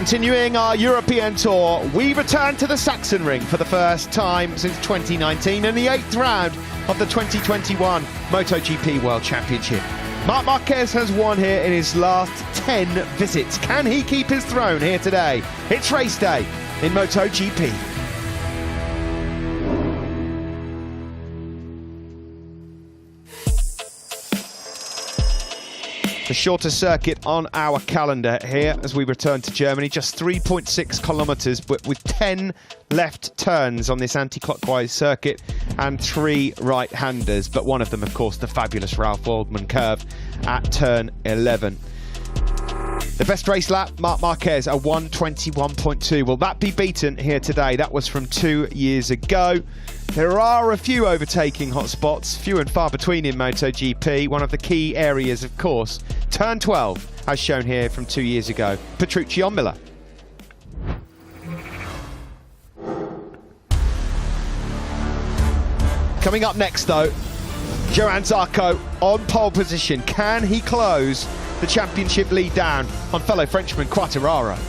Continuing our European tour, we return to the Sachsenring for the first time since 2019 in the 8th round of the 2021 MotoGP World Championship. Marc Marquez has won here in his last 10 visits. Can he keep his throne here today? It's race day in MotoGP. The shorter circuit on our calendar here as we return to Germany, just 3.6 kilometres, but with 10 left turns on this anti-clockwise circuit and 3 right-handers, but one of them, of course, the fabulous Ralph Waldman curve at turn 11. The best race lap, Marc Marquez, a 1:21.2. Will that be beaten here today? That was from 2 years ago. There are a few overtaking hotspots, few and far between in MotoGP. One of the key areas, of course, turn 12, as shown here from 2 years ago. Petrucci on Miller. Coming up next, though, Johann Zarco on pole position. Can he close the championship lead down on fellow Frenchman Quartararo?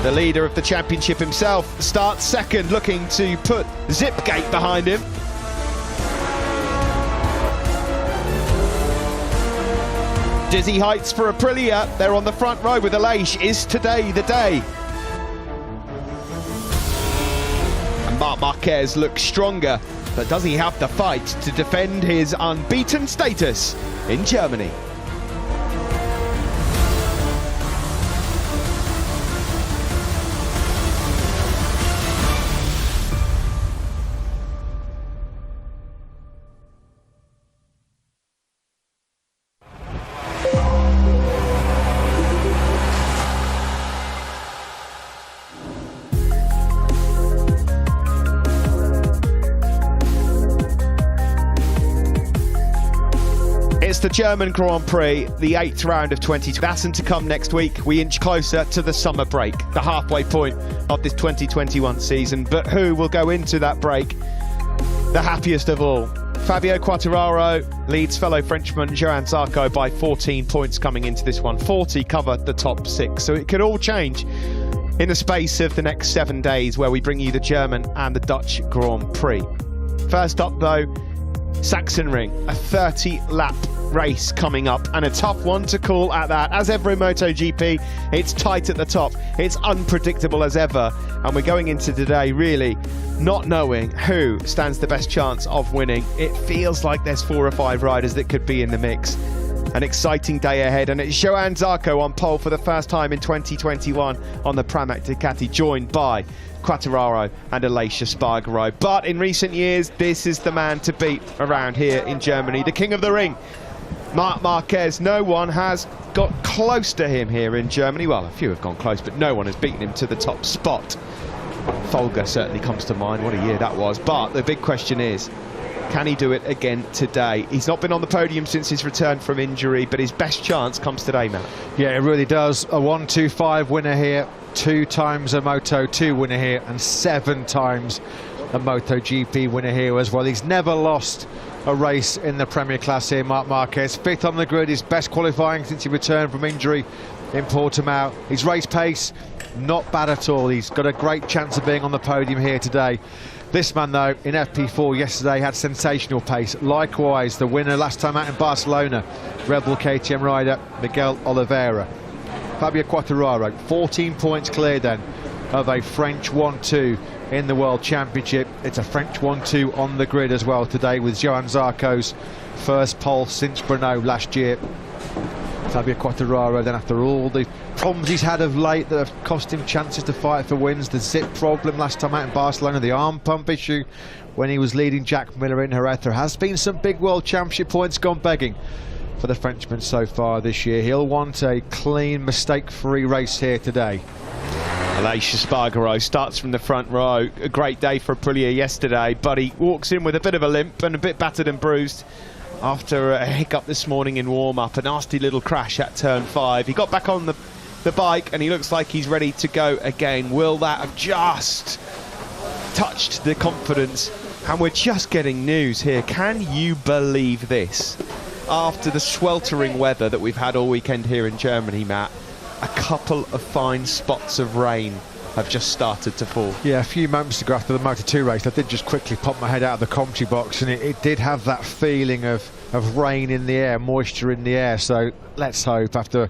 The leader of the championship himself starts second, looking to put Zipgate behind him. Dizzy heights for Aprilia. They're on the front row with Aleix. Is today the day? And Marc Marquez looks stronger, but does he have the fight to defend his unbeaten status in Germany? It's the German Grand Prix, the 8th round of 2020. That's to come next week. We inch closer to the summer break, the halfway point of this 2021 season. But who will go into that break the happiest of all? Fabio Quartararo leads fellow Frenchman Johann Zarco by 14 points coming into this one. 40 cover the top 6, so it could all change in the space of the next 7 days, where we bring you the German and the Dutch Grand Prix. First up, though, Sachsenring, a 30-lap race coming up, and a tough one to call at that. As ever in MotoGP, it's tight at the top, it's unpredictable as ever, and we're going into today really not knowing who stands the best chance of winning. It feels like there's 4 or 5 riders that could be in the mix. An exciting day ahead, and it's Johann Zarco on pole for the first time in 2021 on the Pramac Ducati, joined by Quartararo and Aleix Espargaro. But in recent years, this is the man to beat around here in Germany, the king of the ring, Marc Marquez. No one has got close to him here in Germany. Well, a few have gone close, but no one has beaten him to the top spot. Folger certainly comes to mind. What a year that was. But the big question is, can he do it again today? He's not been on the podium since his return from injury, but his best chance comes today, Matt. Yeah, it really does. A 1-2-5 winner here, 2 times a Moto2 winner here, and 7 times a MotoGP winner here as well. He's never lost a race in the Premier Class here, Marc Marquez. 5th on the grid, his best qualifying since he returned from injury in Portimao. His race pace, not bad at all. He's got a great chance of being on the podium here today. This man, though, in FP4 yesterday had sensational pace. Likewise, the winner last time out in Barcelona, Red Bull KTM rider Miguel Oliveira. Fabio Quartararo, 14 points clear then of a French 1-2 in the World Championship. It's a French 1-2 on the grid as well today, with Johann Zarco's first pole since Brno last year. Fabio Quartararo, then, after all the problems he's had of late that have cost him chances to fight for wins, the zip problem last time out in Barcelona, the arm pump issue when he was leading Jack Miller in Jerez, there has been some big World Championship points gone begging for the Frenchman so far this year. He'll want a clean, mistake-free race here today. Aleix Espargaro starts from the front row. A great day for Aprilia yesterday, but he walks in with a bit of a limp and a bit battered and bruised after a hiccup this morning in warm-up, a nasty little crash at turn 5. He got back on the bike and he looks like he's ready to go again. Will that have just touched the confidence? And we're just getting news here. Can you believe this? after the sweltering weather that we've had all weekend here in Germany, Matt, a couple of fine spots of rain have just started to fall. Yeah, a few moments ago after the Moto2 race, I did just quickly pop my head out of the commentary box, and it did have that feeling of rain in the air, moisture in the air. So let's hope, after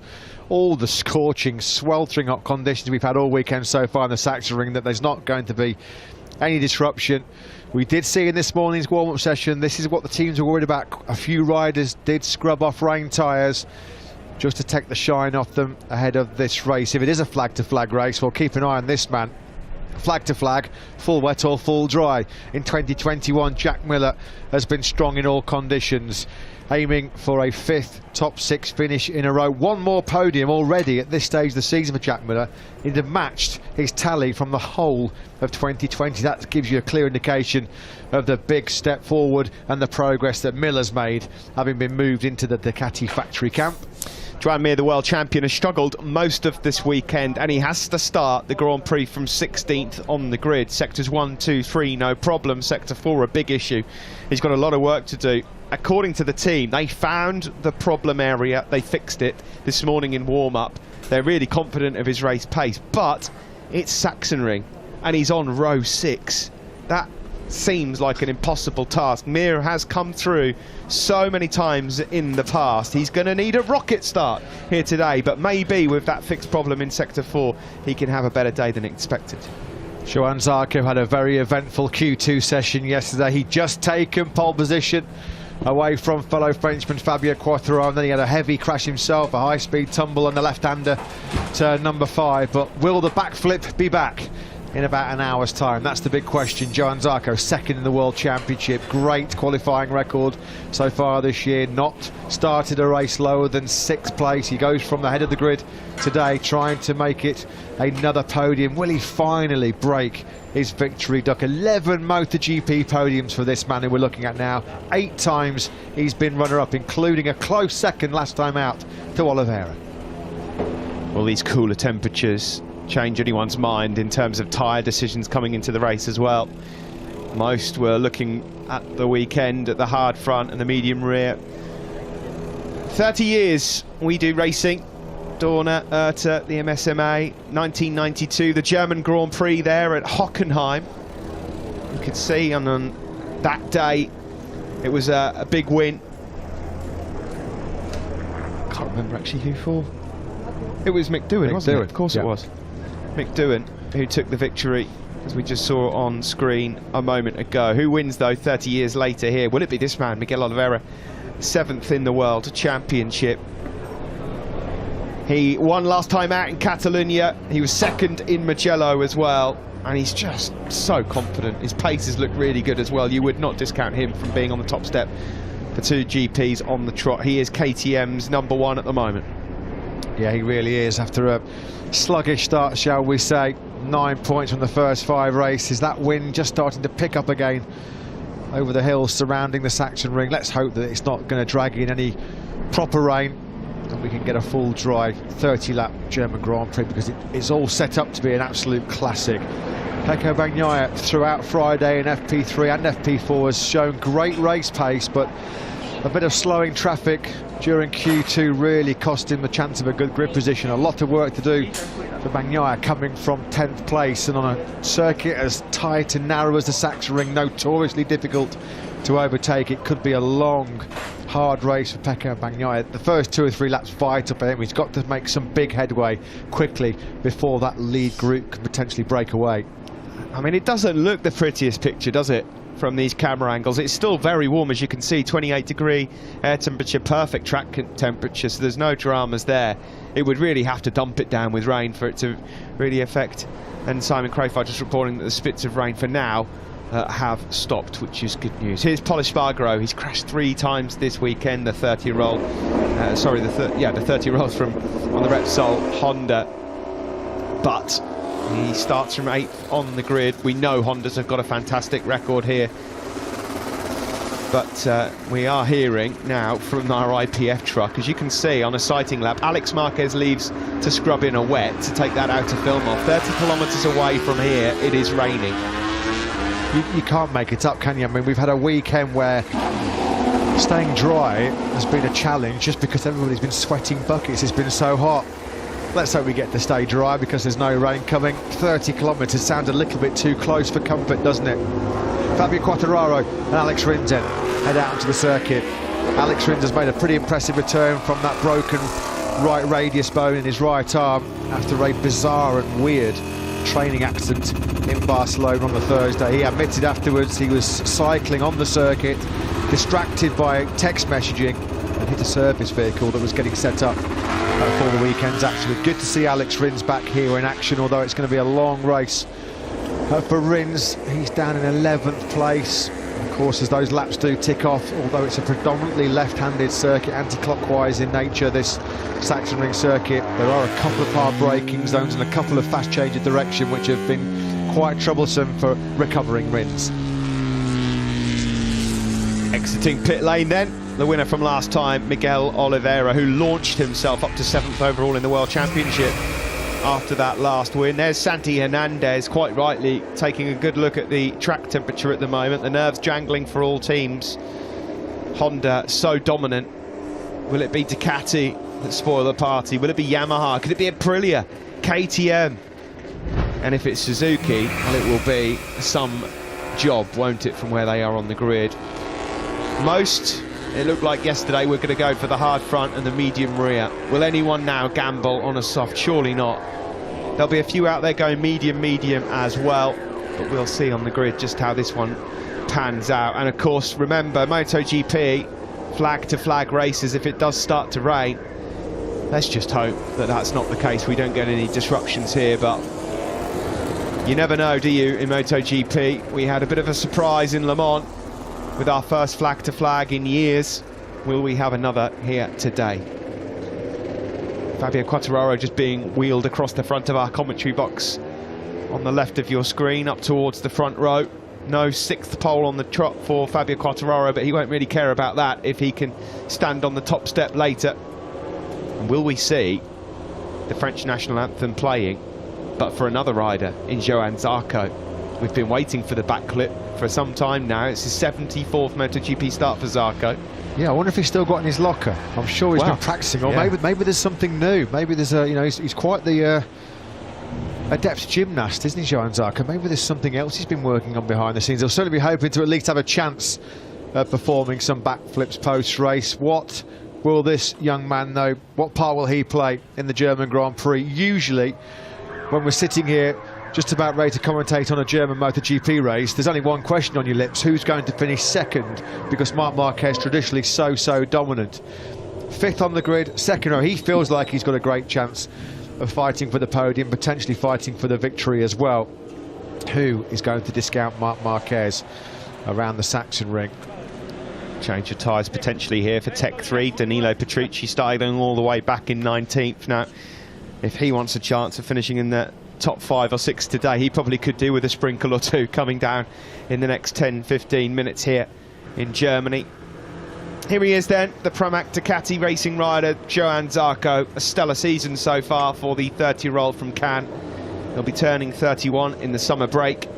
all the scorching, sweltering hot conditions we've had all weekend so far in the Sachsenring, that there's not going to be any disruption. We did see in this morning's warm-up session, this is what the teams were worried about. A few riders did scrub off rain tyres just to take the shine off them ahead of this race. If it is a flag-to-flag race, well, keep an eye on this man. Flag-to-flag, full wet or full dry. In 2021, Jack Miller has been strong in all conditions, aiming for a 5th top 6 finish in a row. One more podium already at this stage of the season for Jack Miller. He'd have matched his tally from the whole of 2020. That gives you a clear indication of the big step forward and the progress that Miller's made, having been moved into the Ducati factory camp. Joan Mir, the world champion, has struggled most of this weekend, and he has to start the Grand Prix from 16th on the grid. Sectors 1, 2, 3, no problem. Sector 4, a big issue. He's got a lot of work to do. According to the team, they found the problem area, they fixed it this morning in warm-up. They're really confident of his race pace, but it's Sachsenring, and he's on row 6. That seems like an impossible task. Mir has come through so many times in the past. He's going to need a rocket start here today, but maybe with that fixed problem in Sector 4, he can have a better day than expected. Johann Zarco had a very eventful Q2 session yesterday. He'd just taken pole position away from fellow Frenchman Fabio Quartararo, and then he had a heavy crash himself, a high-speed tumble on the left-hander to number 5. But will the backflip be back in about an hour's time? That's the big question. Johann Zarco, 2nd in the World Championship, great qualifying record so far this year, not started a race lower than 6th place. He goes from the head of the grid today, trying to make it another podium. Will he finally break his victory duck? 11 MotoGP podiums for this man who we're looking at now. 8 times he's been runner-up, including a close second last time out to Oliveira. Well, these cooler temperatures change anyone's mind in terms of tyre decisions coming into the race as well. Most were looking at the weekend at the hard front and the medium rear. 30 years we do racing. Dorna, Erta, the MSMA. 1992, the German Grand Prix there at Hockenheim. You could see on that day it was a big win. Can't remember actually who for. It was Mick Doohan, wasn't it? Of course it was. Mick Doohan, who took the victory, as we just saw on screen a moment ago. Who wins, though, 30 years later here? Will it be this man, Miguel Oliveira, 7th in the World Championship? He won last time out in Catalonia. He was 2nd in Mugello as well, and he's just so confident. His paces look really good as well. You would not discount him from being on the top step for 2 GPs on the trot. He is KTM's number 1 at the moment. Yeah, he really is. After a sluggish start, shall we say, 9 points from the first 5 races. That wind just starting to pick up again over the hills surrounding the Sachsenring. Let's hope that it's not going to drag in any proper rain and we can get a full dry 30-lap German Grand Prix, because it's all set up to be an absolute classic. Pecco Bagnaia throughout Friday in FP3 and FP4 has shown great race pace, but a bit of slowing traffic during Q2 really cost him the chance of a good grid position. A lot of work to do for Bagnaia, coming from 10th place and on a circuit as tight and narrow as the Sachsenring, notoriously difficult to overtake. It could be a long, hard race for Pecco Bagnaia. The first 2 or 3 laps vital for him. He's got to make some big headway quickly before that lead group could potentially break away. I mean, it doesn't look the prettiest picture, does it, from these camera angles? It's still very warm, as you can see, 28-degree air temperature, perfect track temperature, so there's no dramas there. It would really have to dump it down with rain for it to really affect. And Simon Crafar just reporting that the spits of rain for now have stopped, which is good news. Here's Pol Espargaro. He's crashed 3 times this weekend, the 30-year-old, the 30-year-old from on the Repsol Honda, but he starts from 8th on the grid. We know Hondas have got a fantastic record here, but we are hearing now from our IPF truck, as you can see on a sighting lap, Alex Marquez leaves to scrub in a wet to take that outer film off. 30 kilometres away from here, it is raining. You can't make it up, can you? I mean, we've had a weekend where Staying dry has been a challenge just because everybody's been sweating buckets. It's been so hot. Let's hope we get to stay dry because there's no rain coming. 30 kilometres sounds a little bit too close for comfort, doesn't it? Fabio Quartararo and Alex Rins then head out onto the circuit. Alex Rins has made a pretty impressive return from that broken right radius bone in his right arm after a bizarre and weird training accident in Barcelona on the Thursday. He admitted afterwards he was cycling on the circuit, distracted by text messaging, and hit a service vehicle that was getting set up for the weekend's action. Good to see Alex Rins back here in action, although it's going to be a long race for Rins. He's down in 11th place. Of course, as those laps do tick off, although it's a predominantly left-handed circuit, anti-clockwise in nature, this Sachsenring circuit, there are a couple of hard braking zones and a couple of fast change of direction which have been quite troublesome for recovering Rins. Exiting pit lane then, the winner from last time, Miguel Oliveira, who launched himself up to 7th overall in the World Championship after that last win. There's Santi Hernandez, quite rightly, taking a good look at the track temperature at the moment. The nerves jangling for all teams. Honda so dominant. Will it be Ducati that spoil the party? Will it be Yamaha? Could it be Aprilia? KTM? And if it's Suzuki, well, it will be some job, won't it, from where they are on the grid. Most, it looked like yesterday, we're going to go for the hard front and the medium rear. Will anyone now gamble on a soft? Surely not. There'll be a few out there going medium as well, but we'll see on the grid just how this one pans out. And of course, remember, MotoGP, flag to flag races. If it does start to rain, let's just hope that that's not the case. We don't get any disruptions here, but you never know, do you, in MotoGP? We had a bit of a surprise in Le Mans with our first flag to flag in years. Will we have another here today? Fabio Quartararo just being wheeled across the front of our commentary box on the left of your screen up towards the front row. No 6th pole on the trot for Fabio Quartararo, but he won't really care about that if he can stand on the top step later. And will we see the French national anthem playing, but for another rider in Johann Zarco? We've been waiting for the backflip for some time now. It's his 74th MotoGP start for Zarco. Yeah, I wonder if he's still got in his locker. I'm sure he's been practicing, or maybe there's something new. Maybe there's a, you know, he's quite the adept gymnast, isn't he, Johann Zarco? Maybe there's something else he's been working on behind the scenes. He'll certainly be hoping to at least have a chance at performing some backflips post-race. What will this young man know? What part will he play in the German Grand Prix? Usually, when we're sitting here just about ready to commentate on a German MotoGP race, there's only one question on your lips: who's going to finish second? Because Marc Marquez traditionally so dominant. 5th on the grid, 2nd row. He feels like he's got a great chance of fighting for the podium, potentially fighting for the victory as well. Who is going to discount Marc Marquez around the Sachsenring? Change of tyres potentially here for Tech 3. Danilo Petrucci starting all the way back in 19th. Now, if he wants a chance of finishing in the top 5 or 6 today, he probably could do with a sprinkle or two coming down in the next 10-15 minutes here in Germany. Here he is then, the Pramac Ducati racing rider, Johann Zarco. A stellar season so far for the 30-year-old from Cannes. He'll be turning 31 in the summer break.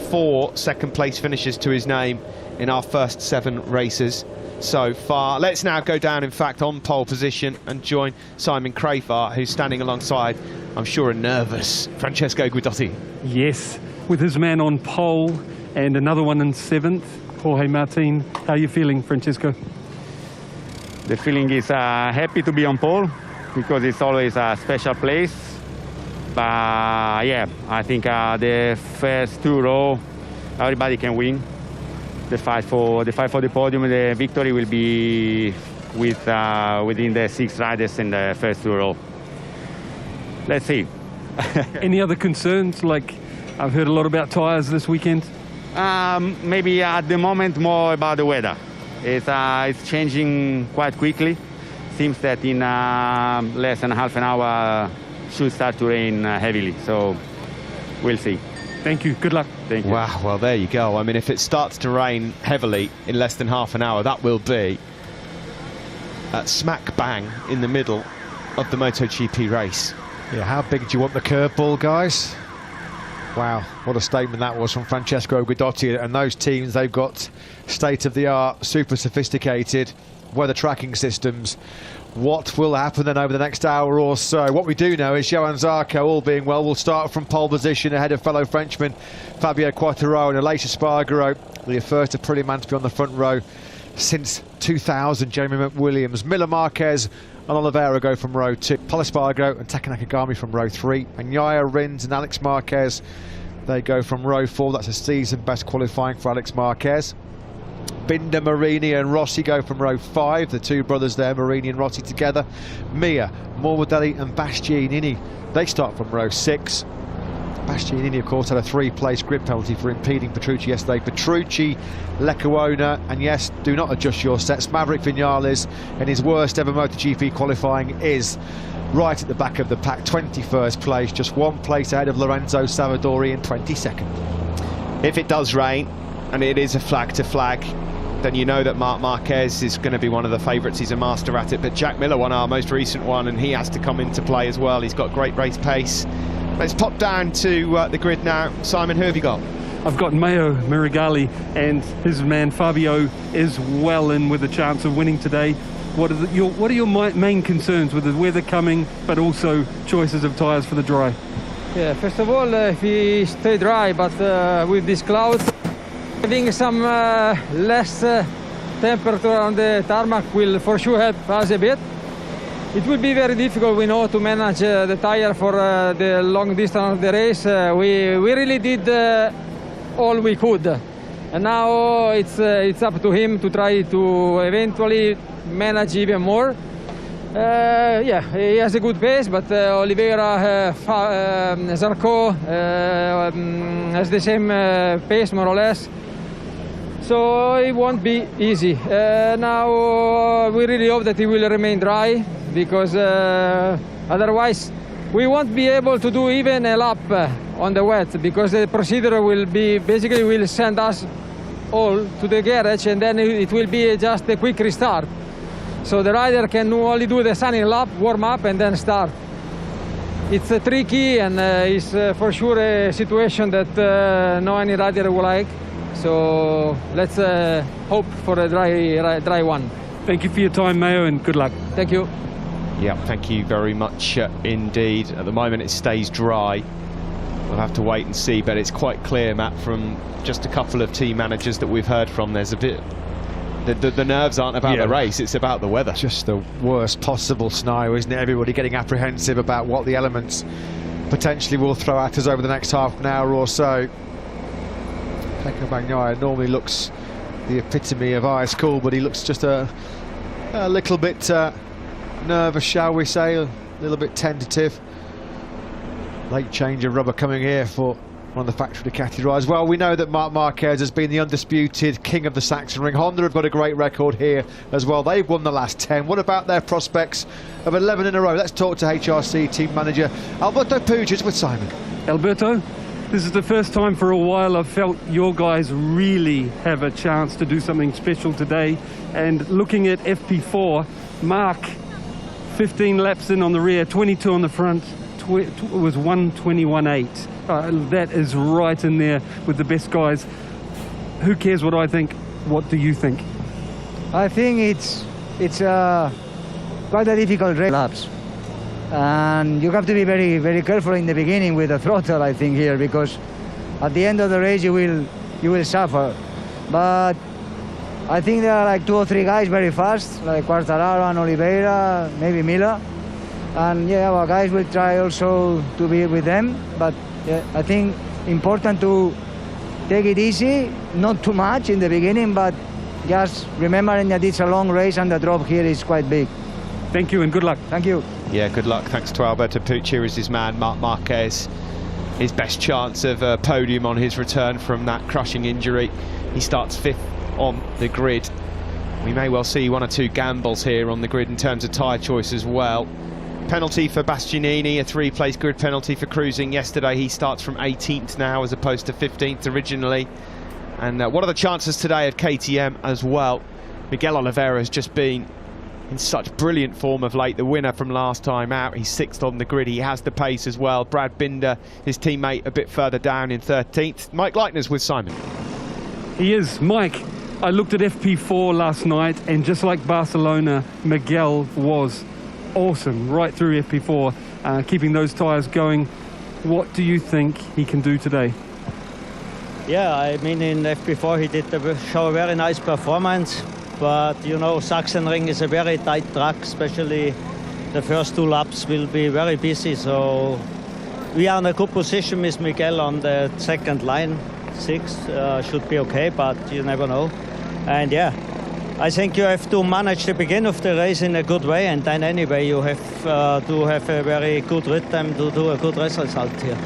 4 second-place finishes to his name in our first 7 races so far. Let's now go down, in fact, on pole position and join Simon Crafar, who's standing alongside, I'm sure, a nervous Francesco Guidotti. Yes, with his man on pole and another one in 7th, Jorge Martin. How are you feeling, Francesco? The feeling is happy to be on pole, because it's always a special place. But yeah, I think the first 2 rows, everybody can win. The fight for the podium, the victory will be within the 6 riders in the first 2 rows. Let's see. Any other concerns? Like, I've heard a lot about tyres this weekend. Maybe at the moment more about the weather. It's changing quite quickly. Seems that in less than half an hour should start to rain heavily. So we'll see. Thank you. Good luck. Thank you. Wow, well, there you go. I mean, if it starts to rain heavily in less than half an hour, that will be smack bang in the middle of the MotoGP race. Yeah, how big do you want the curveball, guys? Wow, what a statement that was from Francesco Guidotti. And those teams, they've got state-of-the-art, super sophisticated weather tracking systems. What will happen then over the next hour or so? What we do know is Johan Zarco, all being well, will start from pole position ahead of fellow Frenchman Fabio Quartararo and Aleix Espargaro, the first Aprilia man to be on the front row since 2000. Jeremy McWilliams, Miller Marquez and Oliveira go from row 2. Pol Espargaro and Taka Nakagami from row 3. And Yaya Rins and Alex Marquez, they go from row 4. That's a season best qualifying for Alex Marquez. Binder, Marini and Rossi go from row 5. The two brothers there, Marini and Rossi together. Mia, Morbidelli and Bastianini, they start from row 6. Bastianini, of course, had a 3-place grid penalty for impeding Petrucci yesterday. Petrucci, Lecuona, and yes, do not adjust your sets. Maverick Vinales, in his worst ever MotoGP qualifying, is right at the back of the pack, 21st place, just 1 place ahead of Lorenzo Savadori in 22nd. If it does rain, and it is a flag to flag, then you know that Marc Marquez is going to be one of the favourites. He's a master at it, but Jack Miller won our most recent one, and he has to come into play as well. He's got great race pace. Let's pop down to the grid now. Simon, who have you got? I've got Mayo Mirigali, and his man Fabio is well in with a chance of winning today. What are your main concerns with the weather coming, but also choices of tyres for the dry? Yeah, first of all, if he stay dry, but with this cloud, having some less temperature on the tarmac will for sure help us a bit. It will be very difficult, we know, to manage the tire for the long distance of the race. We really did all we could, and now it's up to him to try to eventually manage even more. Yeah, he has a good pace, but Oliveira, Zarco has the same pace more or less, so it won't be easy. Now we really hope that he will remain dry, because otherwise we won't be able to do even a lap on the wet, because the procedure will be basically will send us all to the garage, and then it will be just a quick restart. So the rider can only do the sunny lap, warm up, and then start. It's tricky, and it's for sure a situation that no any rider will like. So let's hope for a dry one. Thank you for your time, Mayo, and good luck. Thank you. Yeah, thank you very much indeed. At the moment it stays dry. We'll have to wait and see, but it's quite clear, Matt, from just a couple of team managers that we've heard from, there's a bit... The nerves aren't about the race, it's about the weather. Just the worst possible scenario, isn't it? Everybody getting apprehensive about what the elements potentially will throw at us over the next half an hour or so. Pecco Bagnaia normally looks the epitome of ice cool, but he looks just a little bit nervous, shall we say, a little bit tentative. Late change of rubber coming here for one of the factory Ducati riders. Well, we know that Marc Marquez has been the undisputed king of the Saxon Ring. Honda have got a great record here as well. They've won the last 10. What about their prospects of 11 in a row? Let's talk to HRC team manager Alberto Pujas with Simon. Alberto, this is the first time for a while I've felt your guys really have a chance to do something special today. And looking at FP4, Mark, 15 laps in on the rear, 22 on the front, it was 121.8. That is right in there with the best guys. Who cares what I think? What do you think? I think it's quite a difficult race laps, and you have to be very, very careful in the beginning with the throttle, I think, here, because at the end of the race you will suffer. But I think there are like 2 or 3 guys very fast, like Quartararo and Oliveira, maybe Miller, and yeah, our guys will try also to be with them. But yeah, I think important to take it easy, not too much in the beginning, but just remembering that it's a long race and the drop here is quite big. Thank you and good luck. Thank you. Yeah, good luck. Thanks to Alberto Puig. Here is his man, Marc Marquez. His best chance of a podium on his return from that crushing injury. He starts 5th on the grid. We may well see 1 or 2 gambles here on the grid in terms of tyre choice as well. Penalty for Bastianini, a 3-place grid penalty for cruising yesterday. He starts from 18th now as opposed to 15th originally. And what are the chances today of KTM as well? Miguel Oliveira has just been in such brilliant form of late. The winner from last time out, he's 6th on the grid. He has the pace as well. Brad Binder, his teammate, a bit further down in 13th. Mike Leitner's with Simon. He is. Mike, I looked at FP4 last night, and just like Barcelona, Miguel was awesome right through FP4, keeping those tyres going. What do you think he can do today? Yeah, I mean, in FP4 he did show a very nice performance, but you know, Sachsenring is a very tight track, especially the first 2 laps will be very busy, so we are in a good position with Miguel on the second line. 6 should be okay, but you never know. And yeah, I think you have to manage the beginning of the race in a good way, and then anyway you have to have a very good rhythm to do a good race result here.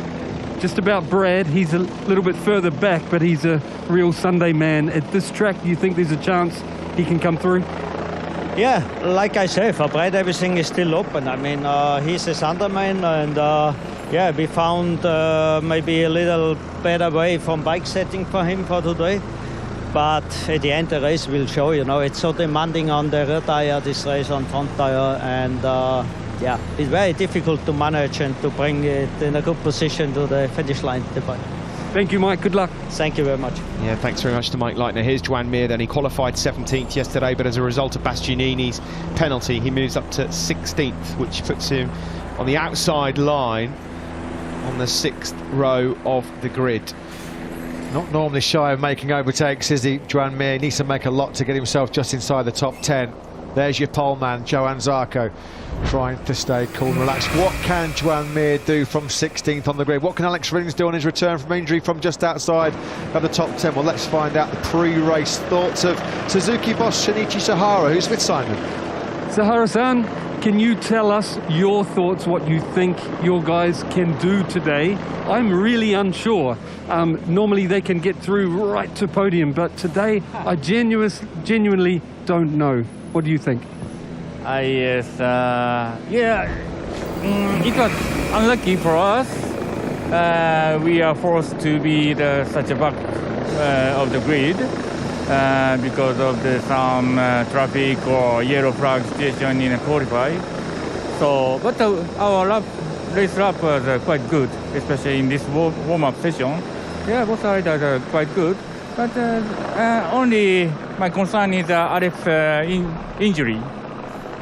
Just about Brad, he's a little bit further back, but he's a real Sunday man. At this track, do you think there's a chance he can come through? Yeah, like I say, for Brad everything is still open. I mean, he's a Sunday man, and yeah, we found maybe a little better way from bike setting for him for today. But at the end, the race will show, you know, it's so demanding on the rear tire, this race on front tire, and yeah, it's very difficult to manage and to bring it in a good position to the finish line. Thank you, Mike. Good luck. Thank you very much. Yeah, thanks very much to Mike Leitner. Here's Joan Mir then. He qualified 17th yesterday, but as a result of Bastianini's penalty, he moves up to 16th, which puts him on the outside line on the 6th row of the grid. Not normally shy of making overtakes, is he, Joan Mir? Needs to make a lot to get himself just inside the top 10. There's your pole man, Johann Zarco, trying to stay cool and relaxed. What can Joan Mir do from 16th on the grid? What can Alex Rins do on his return from injury from just outside of the top 10? Well, let's find out the pre-race thoughts of Suzuki boss Shinichi Sahara, who's with Simon. Sahara-san, can you tell us your thoughts, what you think your guys can do today? I'm really unsure. Normally they can get through right to podium, but today I genuinely don't know. What do you think? Yes, yeah, it was unlucky for us. We are forced to be such a back of the grid because of some traffic or yellow flag situation in a qualify. So, but our race lap was quite good, especially in this warm-up session. Yeah, both sides are quite good. But only my concern is Alex's injury.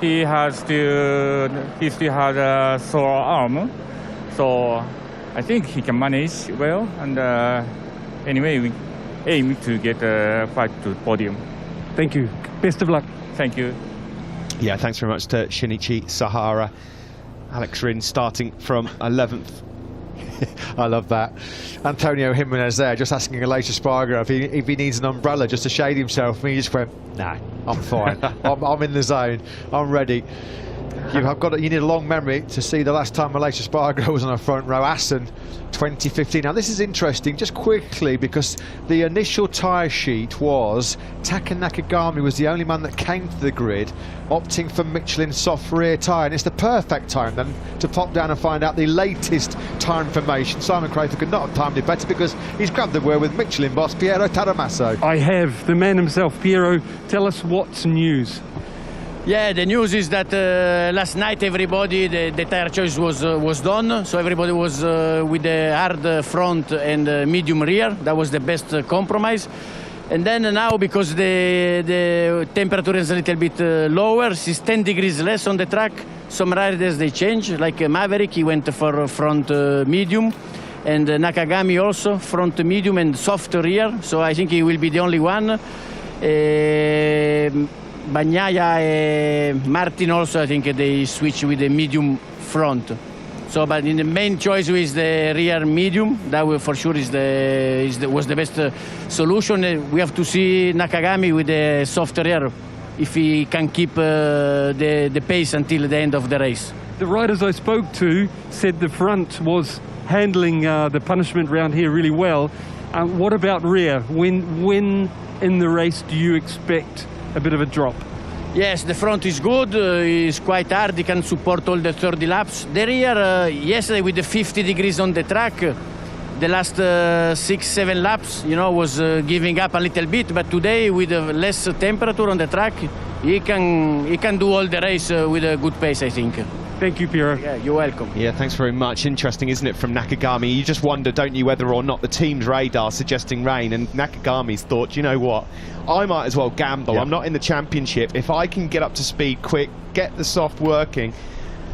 He still has a sore arm, so I think he can manage well. And anyway, we aim to get fight to the podium. Thank you. Best of luck. Thank you. Yeah, thanks very much to Shinichi Sahara. Alex Rins starting from 11th. I love that. Antonio Jimenez there, just asking Aleix Espargaro if he needs an umbrella just to shade himself. And he just went, nah, I'm fine. I'm in the zone. I'm ready. You need a long memory to see the last time Aleix Espargaro was on a front row. Assen 2015. Now this is interesting, just quickly, because the initial tyre sheet was Taka Nakagami was the only man that came to the grid opting for Michelin soft rear tyre, and it's the perfect time then to pop down and find out the latest tyre information. Simon Crayford could not have timed it better because he's grabbed the word with Michelin boss Piero Taramasso. I have the man himself. Piero, tell us what's news. Yeah, the news is that last night everybody, the tire choice was done, so everybody was with the hard front and medium rear. That was the best compromise. And then now, because the temperature is a little bit lower, it's 10 degrees less on the track, some riders they change, like Maverick, he went for front medium, and Nakagami also, front medium and soft rear, so I think he will be the only one. Bagnaia and Martin also, I think they switch with the medium front. So, but in the main choice is the rear medium. That will for sure was the best solution. We have to see Nakagami with the soft rear if he can keep the pace until the end of the race. The riders I spoke to said the front was handling the punishment round here really well. What about rear? When in the race do you expect a bit of a drop? Yes, the front is good, it's quite hard, he can support all the 30 laps. The rear, yesterday with the 50 degrees on the track, the last 6-7 laps, was giving up a little bit, but today with less temperature on the track, he can do all the race with a good pace, I think. Thank you, Piero. Yeah, you're welcome. Yeah, thanks very much. Interesting, isn't it, from Nakagami? You just wonder, don't you, whether or not the team's radar suggesting rain, and Nakagami's thought, you know what, I might as well gamble. Yeah. I'm not in the championship. If I can get up to speed quick, get the soft working,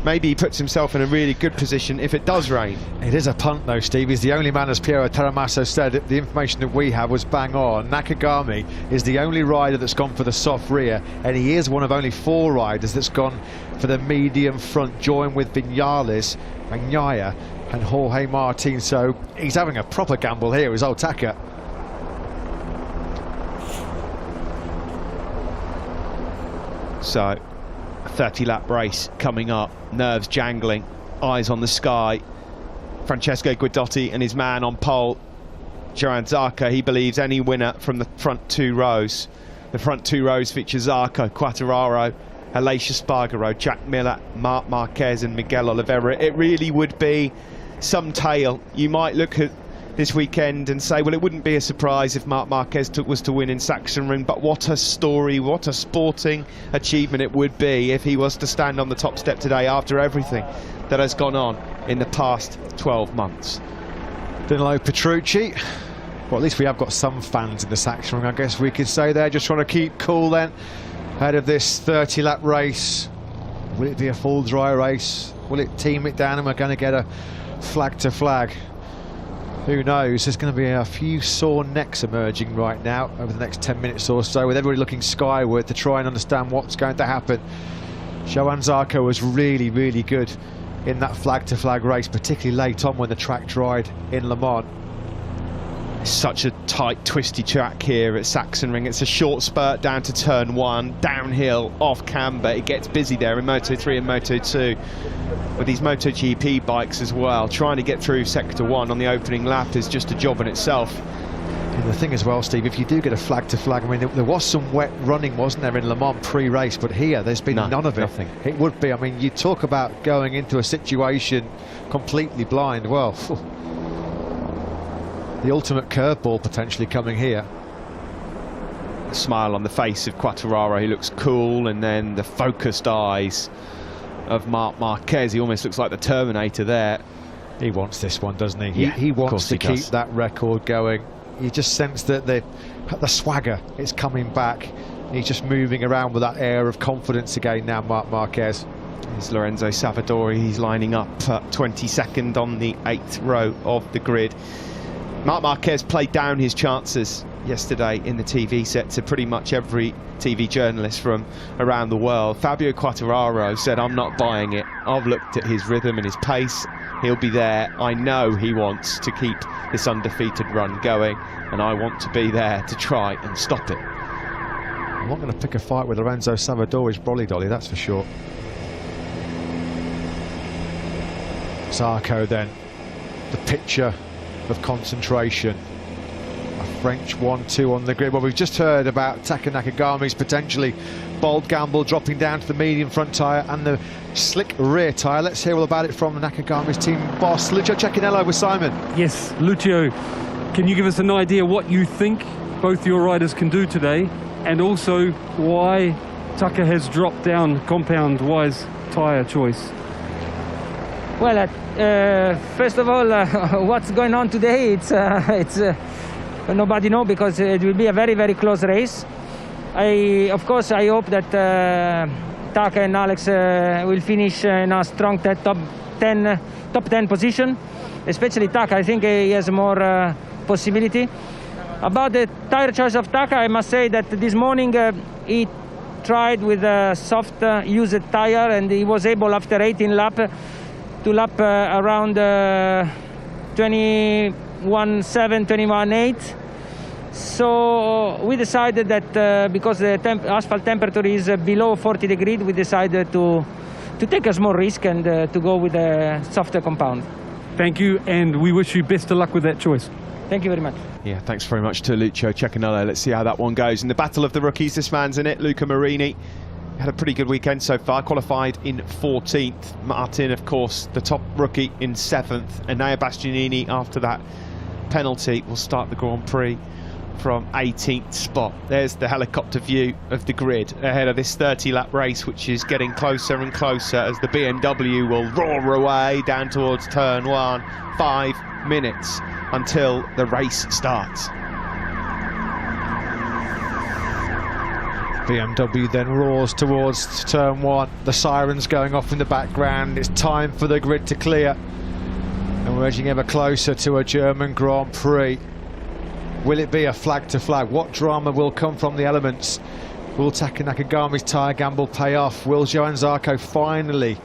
maybe he puts himself in a really good position if it does rain. It is a punt though, Steve. He's the only man, as Piero Teramasso said, the information that we have was bang on. Nakagami is the only rider that's gone for the soft rear, and he is one of only 4 riders that's gone for the medium front, joined with Vinales, Bagnaia and Jorge Martin. So he's having a proper gamble here, is old Taka. So, a 30-lap race coming up, nerves jangling, eyes on the sky. Francesco Guidotti and his man on pole, Johan Zarco. He believes any winner from the front 2 rows. The front 2 rows feature Zarco, Quartararo, Aleix Espargaro, Jack Miller, Marc Marquez and Miguel Oliveira. It really would be some tale. You might look at this weekend and say, well, it wouldn't be a surprise if Marc Marquez was to win in Sachsenring, but what a story, what a sporting achievement it would be if he was to stand on the top step today after everything that has gone on in the past 12 months. Danilo Petrucci. Well, at least we have got some fans in the Sachsenring, I guess we could say. They're just trying to keep cool then ahead of this 30-lap race. Will it be a full dry race? Will it team it down and we're going to get a flag to flag? Who knows? There's going to be a few sore necks emerging right now over the next 10 minutes or so, with everybody looking skyward to try and understand what's going to happen. Johan Zarco was really, really good in that flag-to-flag race, particularly late on when the track dried in Le Mans. Such a tight, twisty track here at Sachsenring. It's a short spurt down to turn 1, downhill, off camber. It ggets busy there in Moto 3 and Moto 2 with these Moto GP bikes as well. Trying to get through Sector 1 on the opening lap is just a job in itself. And the thing as well, Steve, if you do get a flag-to-flag, I mean, there was some wet running, wasn't there, in Le Mans pre-race, but here there's been none of it. Nothing. It would be, I mean, you talk about going into a situation completely blind. Well, the ultimate curveball potentially coming here. A smile on the face of Quartararo, he looks cool, and then the focused eyes of Marc Marquez. He almost looks like the Terminator there. He wants this one, doesn't he? Yeah, he wants to keep does. that record going. You just sense that the swagger is coming back. He's just moving around with that air of confidence again now, Marc Marquez. Here's Lorenzo Savadori. He's lining up 22nd on the 8th row of the grid. Marc Marquez played down his chances yesterday in the TV set to pretty much every TV journalist from around the world. Fabio Quartararo said, I'm not buying it. I've looked at his rhythm and his pace. He'll be there. I know he wants to keep this undefeated run going, and I want to be there to try and stop it. I'm not going to pick a fight with Lorenzo Savadori's brolly dolly, that's for sure. Zarco then, the picture of concentration. A French 1-2 on the grid. Well, we've just heard about Taka Nakagami's potentially bold gamble, dropping down to the medium front tyre and the slick rear tyre. Let's hear all about it from Nakagami's team boss, Lucio Cecchinello, with Simon. Yes, Lucio, can you give us an idea what you think both your riders can do today, and also why Taka has dropped down compound-wise tyre choice? Well, first of all, what's going on today, it's nobody knows, because it will be a very, very close race. Of course, I hope that Taka and Alex will finish in a strong top 10 position. Especially Taka, I think he has more possibility. About the tire choice of Taka, I must say that this morning he tried with a soft used tire, and he was able, after 18 laps, to lap around 21.7, 21.8. So we decided that because the asphalt temperature is below 40 degrees, we decided to take a small risk and to go with a softer compound. Thank you, and we wish you best of luck with that choice. Thank you very much. Yeah, thanks very much to Lucio Cecchinello. Let's see how that one goes. In the battle of the rookies, this man's in it, Luca Marini. Had a pretty good weekend so far, qualified in 14th. Martin, of course, the top rookie in 7th. Enea Bastianini, after that penalty, will start the Grand Prix from 18th spot. There's the helicopter view of the grid ahead of this 30-lap race, which is getting closer and closer as the BMW will roar away down towards turn 1. 5 minutes until the race starts. BMW then roars towards turn 1. The sirens going off in the background. It's time for the grid to clear. And we're edging ever closer to a German Grand Prix. Will it be a flag to flag? What drama will come from the elements? Will Taka Nakagami's tyre gamble pay off? Will Johann Zarco finally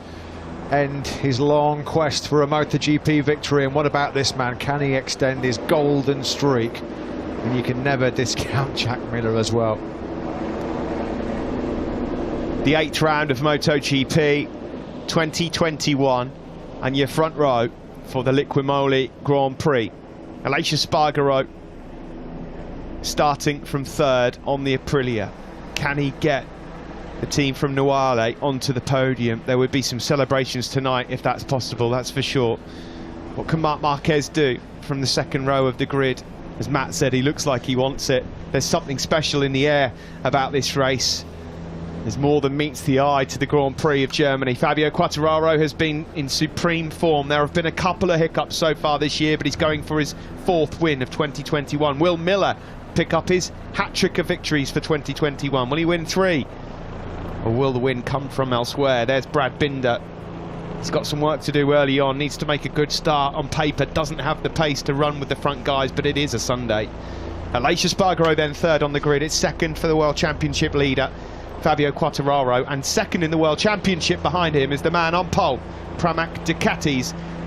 end his long quest for a MotoGP victory? And what about this man? Can he extend his golden streak? And you can never discount Jack Miller as well. The 8th round of MotoGP 2021, and your front row for the Liquimoli Grand Prix. Aleix Espargaro starting from 3rd on the Aprilia. Can he get the team from Nuale onto the podium? There would be some celebrations tonight if that's possible, that's for sure. What can Marc Marquez do from the 2nd row of the grid? As Matt said, he looks like he wants it. There's something special in the air about this race. There's more than meets the eye to the Grand Prix of Germany. Fabio Quartararo has been in supreme form. There have been a couple of hiccups so far this year, but he's going for his 4th win of 2021. Will Miller pick up his hat-trick of victories for 2021? Will he win 3? Or will the win come from elsewhere? There's Brad Binder. He's got some work to do early on, needs to make a good start on paper, doesn't have the pace to run with the front guys, but it is a Sunday. Aleix Espargaro then 3rd on the grid. It's 2nd for the World Championship leader, Fabio Quartararo, and 2nd in the World Championship behind him is the man on pole, Pramac Ducati's